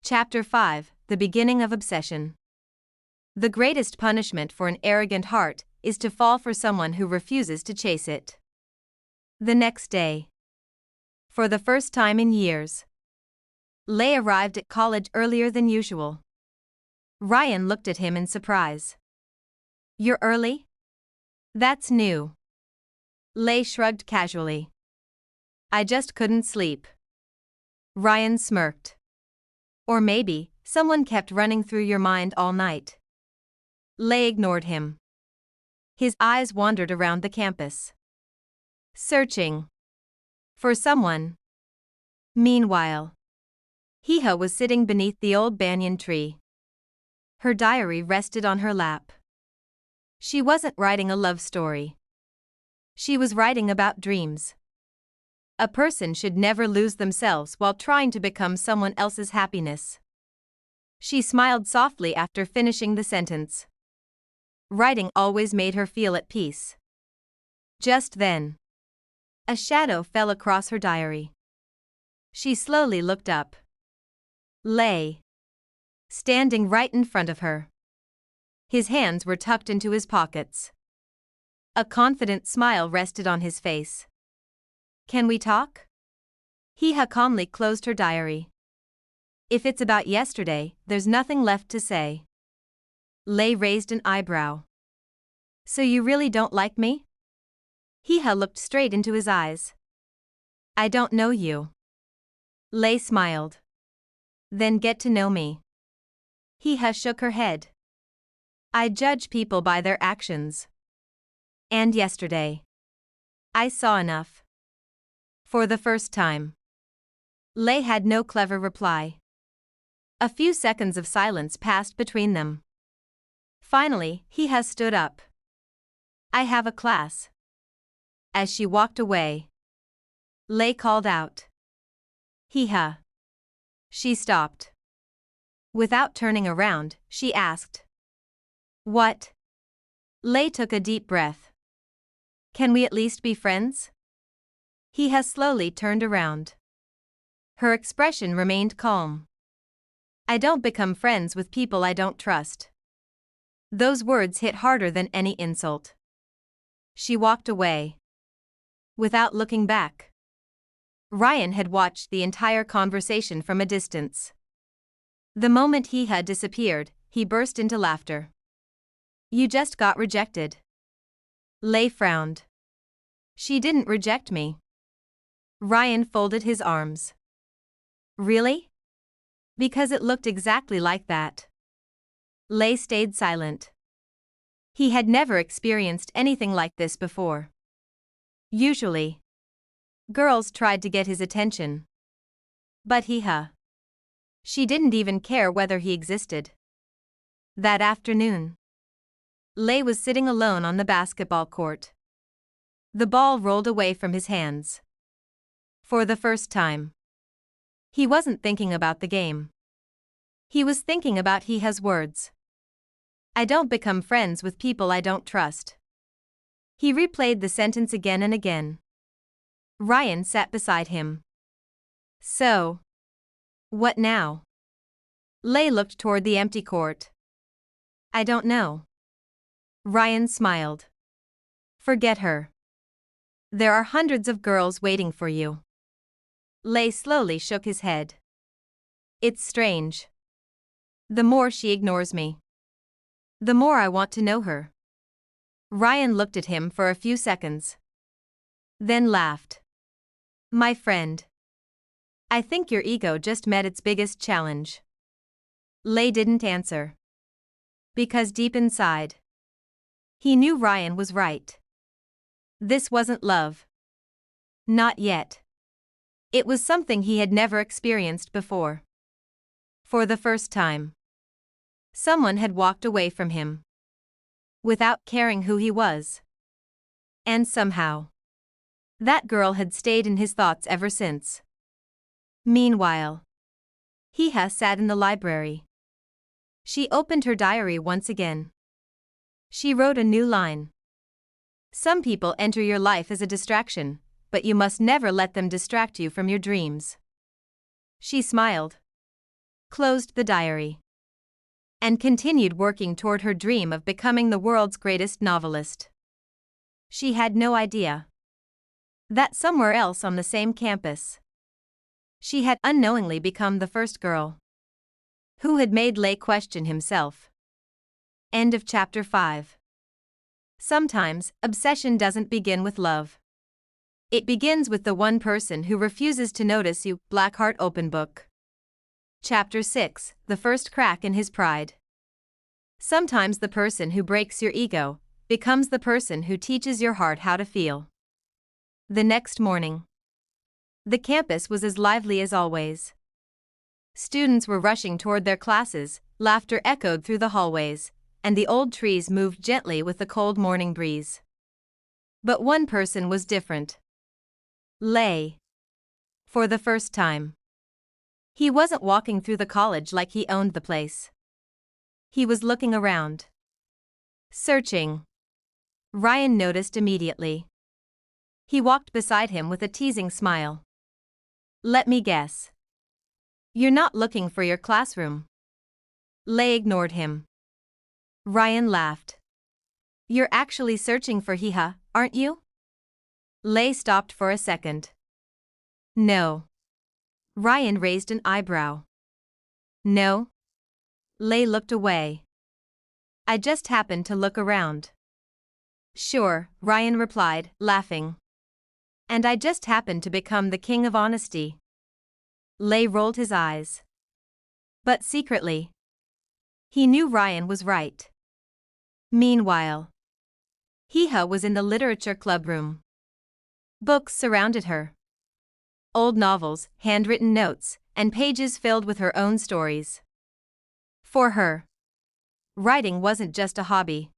Chapter 5: The Beginning of Obsession. The greatest punishment for an arrogant heart is to fall for someone who refuses to chase it. The next day, for the first time in years, Leigh arrived at college earlier than usual. Ryan looked at him in surprise. "You're early? That's new." Leigh shrugged casually. "I just couldn't sleep." Ryan smirked. "Or maybe, someone kept running through your mind all night." Leigh ignored him. His eyes wandered around the campus, searching for someone. Meanwhile, Hiha was sitting beneath the old banyan tree. Her diary rested on her lap. She wasn't writing a love story. She was writing about dreams. A person should never lose themselves while trying to become someone else's happiness. She smiled softly after finishing the sentence. Writing always made her feel at peace. Just then, a shadow fell across her diary. She slowly looked up. Leigh, standing right in front of her. His hands were tucked into his pockets. A confident smile rested on his face. "Can we talk?" Hiha calmly closed her diary. "If it's about yesterday, there's nothing left to say." Leigh raised an eyebrow. "So you really don't like me?" Hiha looked straight into his eyes. "I don't know you." Leigh smiled. "Then get to know me." Hiha shook her head. "I judge people by their actions. And yesterday, I saw enough." For the first time, Leigh had no clever reply. A few seconds of silence passed between them. Finally, Hiha stood up. "I have a class." As she walked away, Leigh called out, "Hiha." She stopped. Without turning around, she asked, "What?" Leigh took a deep breath. "Can we at least be friends?" Hiha slowly turned around. Her expression remained calm. "I don't become friends with people I don't trust." Those words hit harder than any insult. She walked away, without looking back. Ryan had watched the entire conversation from a distance. The moment Hiha disappeared, he burst into laughter. "You just got rejected." Leigh frowned. "She didn't reject me." Ryan folded his arms. "Really?" "Because it looked exactly like that." Leigh stayed silent. He had never experienced anything like this before. Usually, girls tried to get his attention. But Hiha, she didn't even care whether he existed. That afternoon, Leigh was sitting alone on the basketball court. The ball rolled away from his hands. For the first time, he wasn't thinking about the game. He was thinking about Hiha's words. "I don't become friends with people I don't trust." He replayed the sentence again and again. Ryan sat beside him. "So, what now?" Leigh looked toward the empty court. "I don't know." Ryan smiled. "Forget her. There are hundreds of girls waiting for you." Leigh slowly shook his head. "It's strange. The more she ignores me, the more I want to know her." Ryan looked at him for a few seconds, then laughed. "My friend, I think your ego just met its biggest challenge." Leigh didn't answer. Because deep inside, he knew Ryan was right. This wasn't love. Not yet. It was something he had never experienced before. For the first time, someone had walked away from him, without caring who he was. And somehow, that girl had stayed in his thoughts ever since. Meanwhile, Hiha sat in the library. She opened her diary once again. She wrote a new line. "Some people enter your life as a distraction, but you must never let them distract you from your dreams." She smiled. closed the diary, and continued working toward her dream of becoming the world's greatest novelist. She had no idea that somewhere else on the same campus, she had unknowingly become the first girl who had made Lei question himself. End of chapter 5. Sometimes, obsession doesn't begin with love. It begins with the one person who refuses to notice you. Blackheart Open Book. Chapter 6. The First Crack in His Pride. Sometimes the person who breaks your ego becomes the person who teaches your heart how to feel. The next morning, the campus was as lively as always. Students were rushing toward their classes, laughter echoed through the hallways, and the old trees moved gently with the cold morning breeze. But one person was different. Lei. For the first time, he wasn't walking through the college like he owned the place. He was looking around. Searching. Ryan noticed immediately. He walked beside him with a teasing smile. Let me guess. You're not looking for your classroom. Lei ignored him. Ryan laughed. You're actually searching for Hiha, aren't you? Lei stopped for a second. No. Ryan raised an eyebrow. No? Lei looked away. I just happened to look around. Sure, Ryan replied, laughing. And I just happened to become the king of honesty. Lei rolled his eyes. But secretly, he knew Ryan was right. Meanwhile, Hiha was in the literature club room. Books surrounded her. Old novels, handwritten notes, and pages filled with her own stories. For her, writing wasn't just a hobby.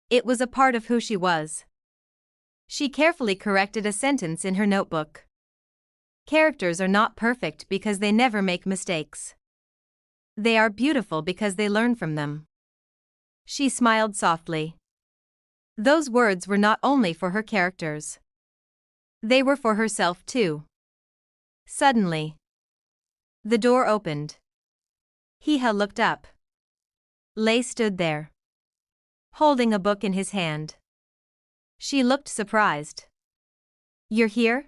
It was a part of who she was. She carefully corrected a sentence in her notebook. Characters are not perfect because they never make mistakes. They are beautiful because they learn from them. She smiled softly. Those words were not only for her characters. They were for herself too. Suddenly, the door opened. Hiha looked up. Lei stood there, holding a book in his hand. She looked surprised. You're here?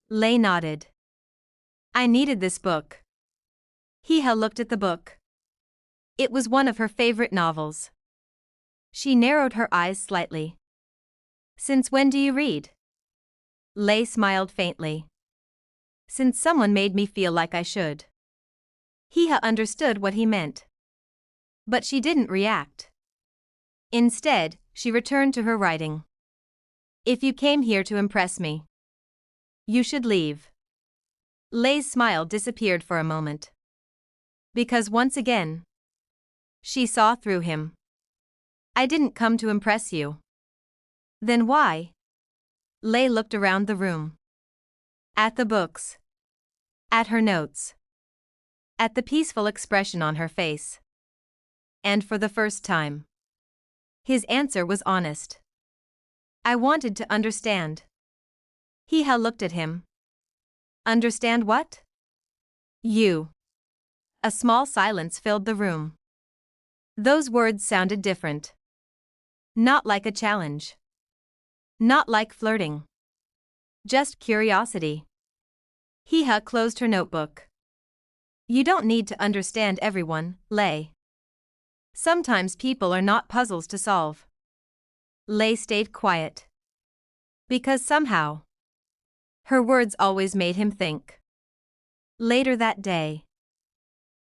Lei nodded. I needed this book. Hiha looked at the book. It was one of her favorite novels. She narrowed her eyes slightly. Since when do you read? Lei smiled faintly. Since someone made me feel like I should. Hiha understood what he meant. But she didn't react. Instead, she returned to her writing. If you came here to impress me, you should leave. Lei's smile disappeared for a moment. Because once again, she saw through him. I didn't come to impress you. Then why? Lei looked around the room. At the books. At her notes. At the peaceful expression on her face. And for the first time, his answer was honest. I wanted to understand. Hiha looked at him. Understand what? You. A small silence filled the room. Those words sounded different. Not like a challenge. Not like flirting. Just curiosity. Hiha closed her notebook. You don't need to understand everyone, Lei. Sometimes people are not puzzles to solve. Lei stayed quiet. Because somehow, her words always made him think. Later that day,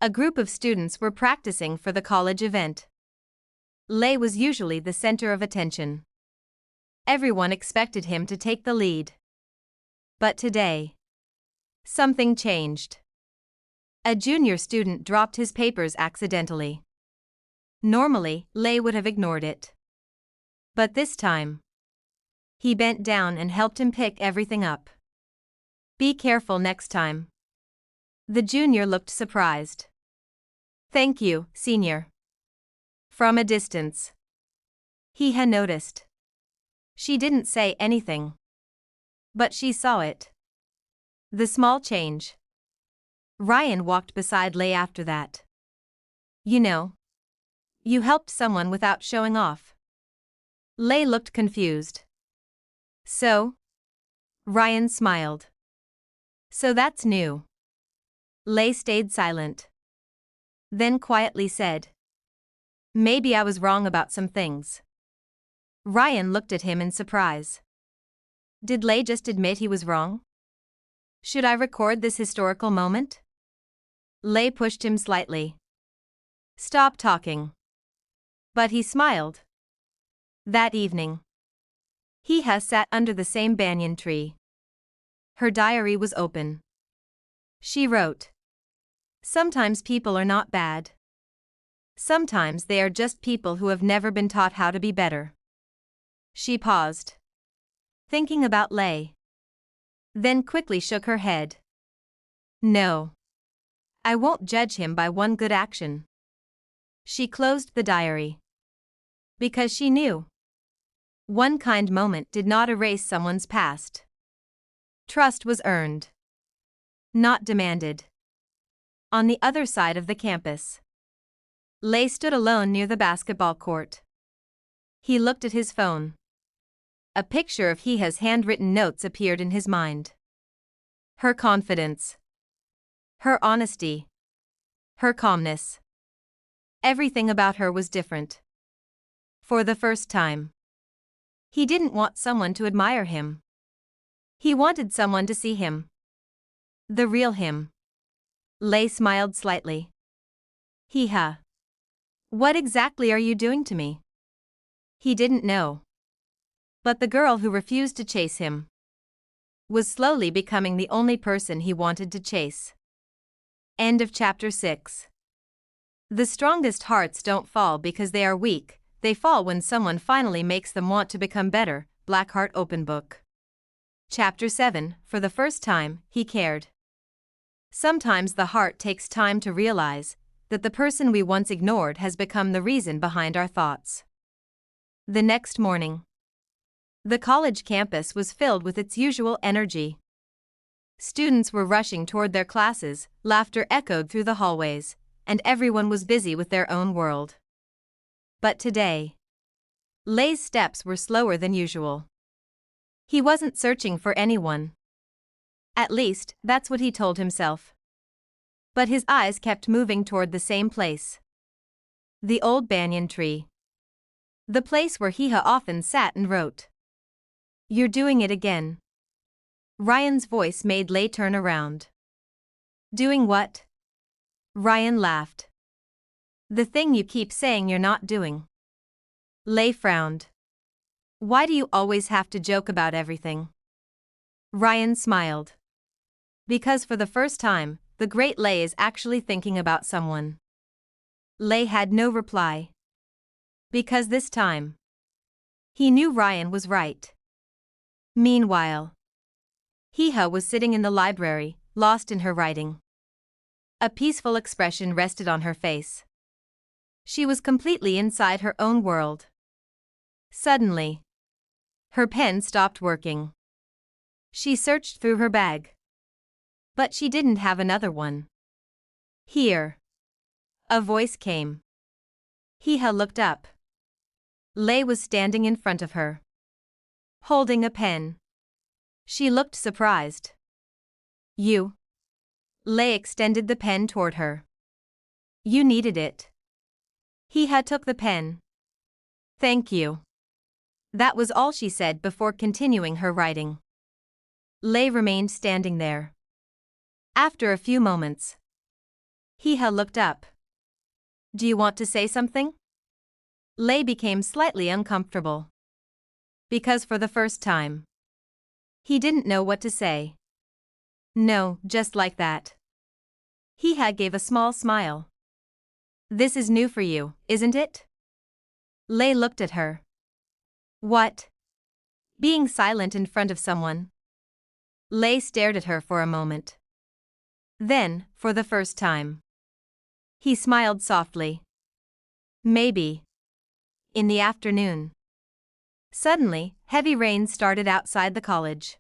a group of students were practicing for the college event. Lei was usually the center of attention. Everyone expected him to take the lead. But today, something changed. A junior student dropped his papers accidentally. Normally, Lei would have ignored it. But this time, he bent down and helped him pick everything up. Be careful next time. The junior looked surprised. Thank you, senior. From a distance, Hiha noticed. She didn't say anything. But she saw it. The small change. Ryan walked beside Lei after that. You know, you helped someone without showing off. Lei looked confused. So? Ryan smiled. So that's new. Lei stayed silent. Then quietly said, maybe I was wrong about some things. Ryan looked at him in surprise. Did Lei just admit he was wrong? Should I record this historical moment? Lei pushed him slightly. Stop talking. But he smiled. That evening, Hiha sat under the same banyan tree. Her diary was open. She wrote, sometimes people are not bad. Sometimes they are just people who have never been taught how to be better. She paused, thinking about Lei. Then quickly shook her head. No. I won't judge him by one good action. She closed the diary. Because she knew. One kind moment did not erase someone's past. Trust was earned, not demanded. On the other side of the campus, Lei stood alone near the basketball court. He looked at his phone. A picture of Hiha's handwritten notes appeared in his mind. Her confidence. Her honesty. Her calmness. Everything about her was different. For the first time, he didn't want someone to admire him. He wanted someone to see him. The real him. Lei smiled slightly. Hiha. What exactly are you doing to me? He didn't know. But the girl who refused to chase him was slowly becoming the only person he wanted to chase. End of chapter 6. The strongest hearts don't fall because they are weak, they fall when someone finally makes them want to become better. Blackheart Open Book. Chapter 7. For the first time, he cared. Sometimes the heart takes time to realize that the person we once ignored has become the reason behind our thoughts. The next morning, the college campus was filled with its usual energy. Students were rushing toward their classes, laughter echoed through the hallways, and everyone was busy with their own world. But today, Lei's steps were slower than usual. He wasn't searching for anyone. At least, that's what he told himself. But his eyes kept moving toward the same place. The old banyan tree. The place where Hiha often sat and wrote. You're doing it again. Ryan's voice made Lei turn around. Doing what? Ryan laughed. The thing you keep saying you're not doing. Lei frowned. Why do you always have to joke about everything? Ryan smiled. Because for the first time, the great Lei is actually thinking about someone. Lei had no reply. Because this time, he knew Ryan was right. Meanwhile, Hiha was sitting in the library, lost in her writing. A peaceful expression rested on her face. She was completely inside her own world. Suddenly, her pen stopped working. She searched through her bag. But she didn't have another one. Here. A voice came. Hiha looked up. Lei was standing in front of her, holding a pen. She looked surprised. You? Lei extended the pen toward her. You needed it. Hiha took the pen. Thank you. That was all she said before continuing her writing. Lei remained standing there. After a few moments, Hiha looked up. Do you want to say something? Lei became slightly uncomfortable. Because for the first time, he didn't know what to say. No, just like that. Hiha gave a small smile. This is new for you, isn't it? Lei looked at her. What? Being silent in front of someone. Lei stared at her for a moment. Then, for the first time, he smiled softly. Maybe. In the afternoon. Suddenly, heavy rain started outside the college.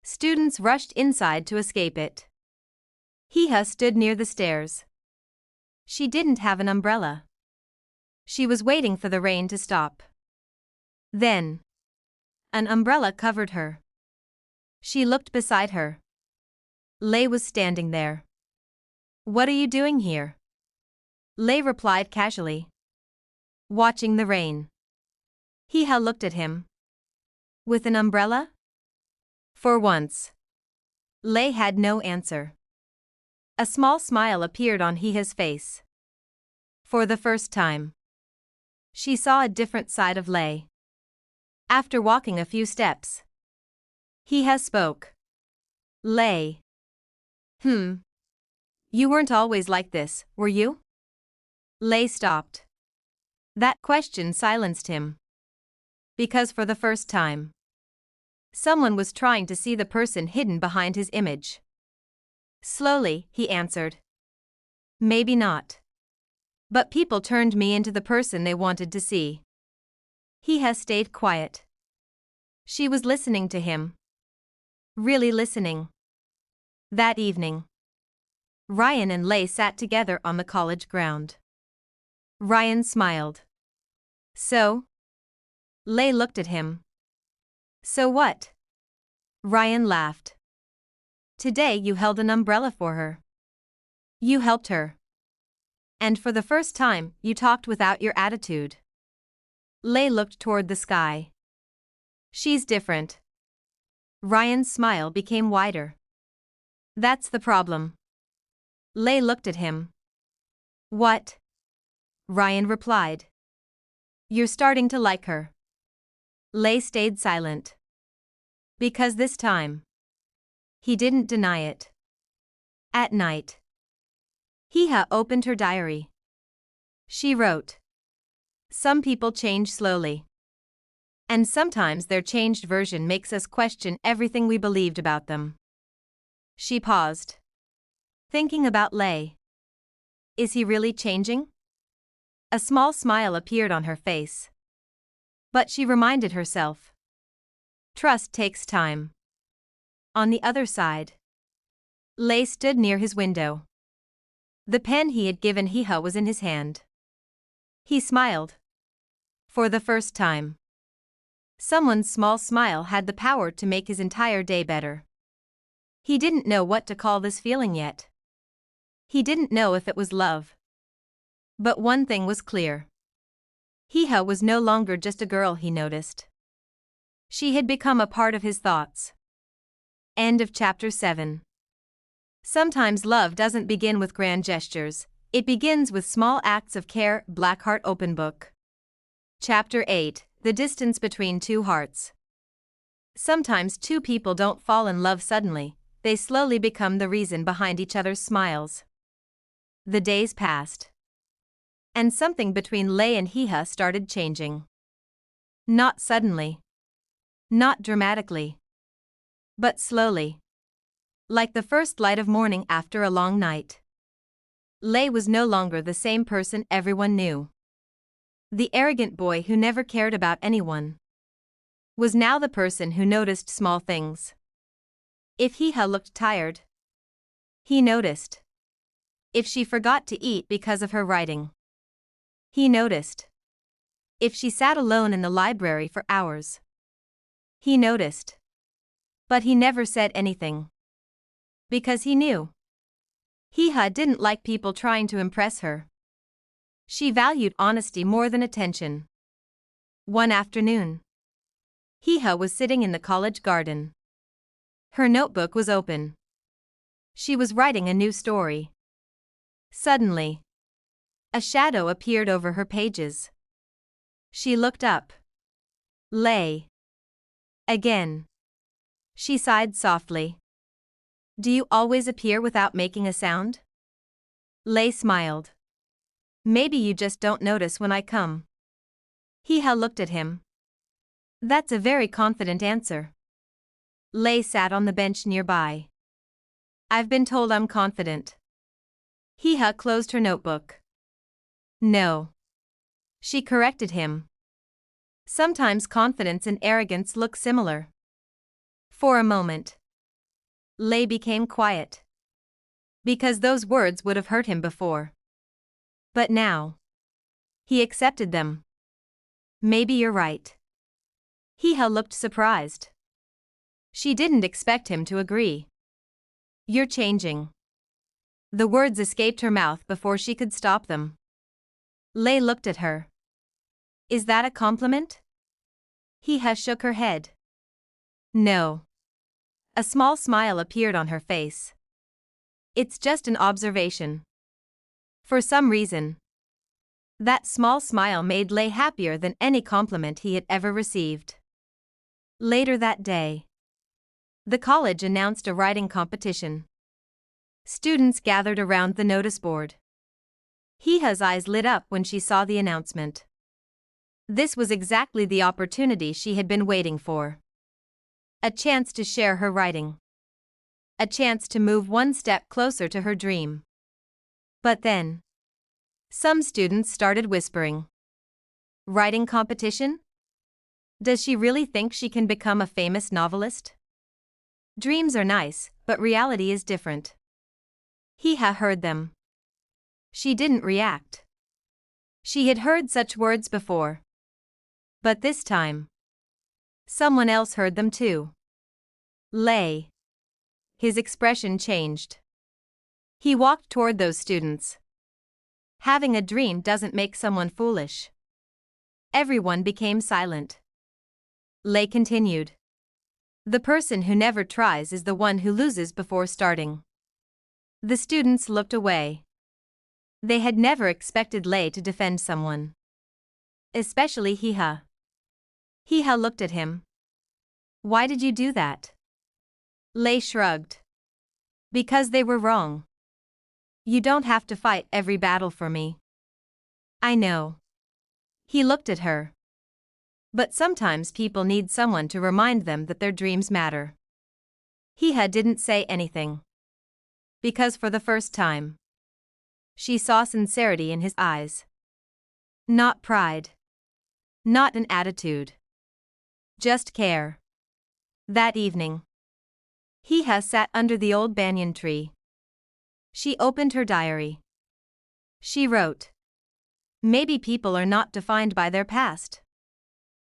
Students rushed inside to escape it. Hiha stood near the stairs. She didn't have an umbrella. She was waiting for the rain to stop. Then, an umbrella covered her. She looked beside her. Lei was standing there. "What are you doing here?" Lei replied casually. "Watching the rain." Hiha looked at him. "With an umbrella?" For once, Lei had no answer. A small smile appeared on Hiha's face. For the first time, she saw a different side of Lei. After walking a few steps, Hiha spoke. "Lei. You weren't always like this, were you?" Lei stopped. That question silenced him. Because for the first time, someone was trying to see the person hidden behind his image. Slowly, he answered. "Maybe not. But people turned me into the person they wanted to see." Hiha stayed quiet. She was listening to him. Really listening. That evening, Ryan and Lei sat together on the college ground. Ryan smiled. "So?" Lei looked at him. "So what?" Ryan laughed. "Today you held an umbrella for her. You helped her. And for the first time, you talked without your attitude." Lei looked toward the sky. "She's different." Ryan's smile became wider. "That's the problem." Lei looked at him. "What?" Ryan replied. "You're starting to like her." Lei stayed silent. Because this time, he didn't deny it. At night, Hiha opened her diary. She wrote. "Some people change slowly. And sometimes their changed version makes us question everything we believed about them." She paused. Thinking about Lei. Is he really changing? A small smile appeared on her face. But she reminded herself. Trust takes time. On the other side, Lei stood near his window. The pen he had given Hiha was in his hand. He smiled. For the first time, someone's small smile had the power to make his entire day better. He didn't know what to call this feeling yet. He didn't know if it was love. But one thing was clear. Hiha was no longer just a girl he noticed. She had become a part of his thoughts. End of chapter 7. Sometimes love doesn't begin with grand gestures, it begins with small acts of care. Blackheart Open Book. Chapter 8. The Distance Between Two Hearts. Sometimes two people don't fall in love suddenly, they slowly become the reason behind each other's smiles. The days passed. And something between Lei and Hiha started changing. Not suddenly. Not dramatically. But slowly. Like the first light of morning after a long night. Lei was no longer the same person everyone knew. The arrogant boy who never cared about anyone was now the person who noticed small things. If Hiha looked tired, he noticed. If she forgot to eat because of her writing, he noticed. If she sat alone in the library for hours, he noticed. But he never said anything. Because he knew. Hiha didn't like people trying to impress her. She valued honesty more than attention. One afternoon, Hiha was sitting in the college garden. Her notebook was open. She was writing a new story. Suddenly, a shadow appeared over her pages. She looked up. Lei. Again. She sighed softly. "Do you always appear without making a sound?" Lei smiled. "Maybe you just don't notice when I come." Hiha looked at him. "That's a very confident answer." Lei sat on the bench nearby. "I've been told I'm confident." Hiha closed her notebook. "No." She corrected him. "Sometimes confidence and arrogance look similar." For a moment, Lei became quiet. because those words would have hurt him before. But now, he accepted them. Maybe you're right. Hee-ha looked surprised. She didn't expect him to agree. You're changing. The words escaped her mouth before she could stop them. Lei looked at her. Is that a compliment? Hee-ha shook her head. No. A small smile appeared on her face. It's just an observation. For some reason, that small smile made Lei happier than any compliment he had ever received. Later that day, the college announced a writing competition. Students gathered around the notice board. Hee-ha's eyes lit up when she saw the announcement. This was exactly the opportunity she had been waiting for. A chance to share her writing. A chance to move one step closer to her dream. But then, some students started whispering. Writing competition? Does she really think she can become a famous novelist? Dreams are nice, but reality is different. Hee-ha heard them. She didn't react. She had heard such words before. But this time, someone else heard them too. Lei. His expression changed. He walked toward those students. Having a dream doesn't make someone foolish. Everyone became silent. Lei continued. The person who never tries is the one who loses before starting. The students looked away. They had never expected Lei to defend someone. Especially Hee-ha. Hee-ha looked at him. Why did you do that? Lei shrugged. Because they were wrong. You don't have to fight every battle for me. I know. He looked at her. But sometimes people need someone to remind them that their dreams matter. Hee-ha didn't say anything. Because for the first time, she saw sincerity in his eyes. Not pride. Not an attitude. Just care. That evening, Hee-ha sat under the old banyan tree. She opened her diary. She wrote. Maybe people are not defined by their past.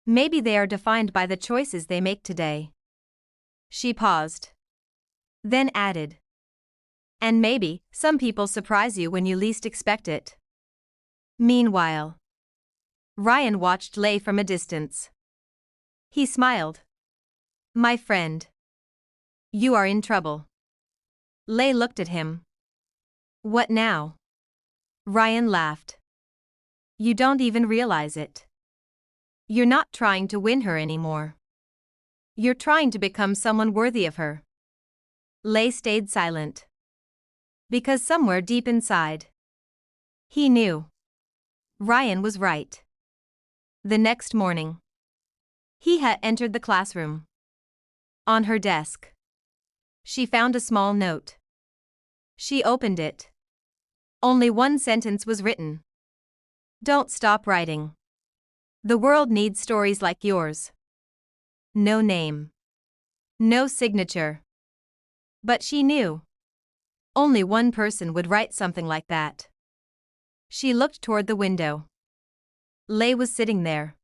Maybe they are defined by the choices they make today. She paused. Then added. And maybe, some people surprise you when you least expect it. Meanwhile, Ryan watched Lei from a distance. He smiled. My friend. You are in trouble. Lei looked at him. What now? Ryan laughed. You don't even realize it. You're not trying to win her anymore. You're trying to become someone worthy of her. Lei stayed silent. Because somewhere deep inside, he knew. Ryan was right. The next morning, Hee-ha entered the classroom. On her desk, she found a small note. She opened it. Only one sentence was written. Don't stop writing. The world needs stories like yours. No name. No signature. But she knew. Only one person would write something like that. She looked toward the window. Lei was sitting there.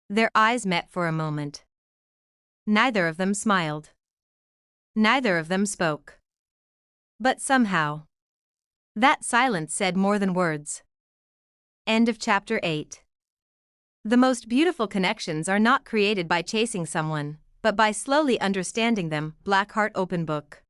Their eyes met for a moment. Neither of them smiled. Neither of them spoke. But somehow, that silence said more than words. End of chapter 8. The most beautiful connections are not created by chasing someone, but by slowly understanding them. Blackheart Open Book.